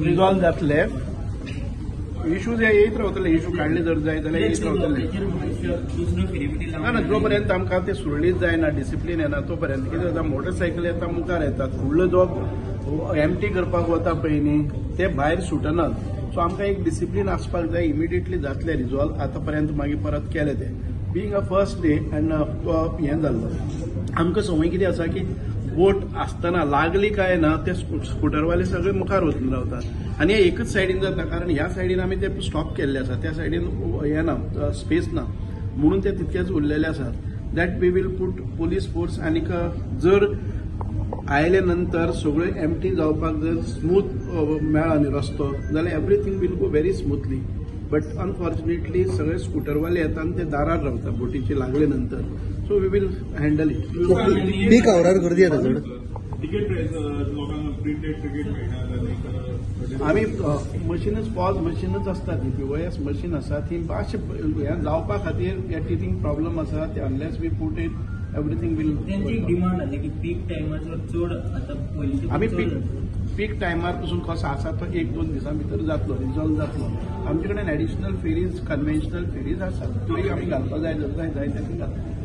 resolve जातले issues हे येत रावतले इश्यू काढले जर जाय जाल्यार येत रावतले ना जो पर्यंत आमकां ते सुरळीत जायना डिसिप्लीन येना तो पर्यंत कितें जाता मोटरसायकल येता मुखार येतात फुडलो जो एमटी करपाक वता पळय न्ही ते भायर सुटनात सो आमकां एक डिसिप्लीन आसपाक जाय इमिडिएटली जातले रिझॉल्व आतां पर्यंत मागीर परत केले ते being a first day end हें जाल्लो आमकां संवय कितें आसा की वोट आसतना लागली काय ना ते स्कूटरवाले सगळे मुखार वचून रावतात आनी हे एकच सायडीन जाता कारण ह्या सायडीन आमी ते स्टॉप केल्ले आसा त्या सायडीन हे ना स्पेस ना म्हणून ते तितकेच उरलेले आसात that we will put police force आनीक जर आयले नंतर सगळे एमटी जावपाक जर स्मूथ मेळ्ळा न्ही रस्तो जाल्यार everything will go very smoothly but unfortunately सगळे स्कूटरवाले येतात आणि ते दारार रावतात बोटीचे लागले नंतर so we will handle it peak आवरार गर्दी येता चड आमी मशीनच पॉज मशीनच आसता ती पीओएस मशीन आसा ती मातशें हें जावपा खातीर हे टिथींग प्रॉब्लम आसा ते unless we put it everything will demand आसा की पीक टायमाचो चड आतां पयलींचे आमी पीक टायमार पसून कसो आसा तो 1-2 दिसां भितर जातलो रिझॉल्व जातलो आमचे कडेन एडिशनल फेरीज कन्व्हेन्शनल फेरीज आसात त्योय आमी घालपाक जाय जाय ते घालता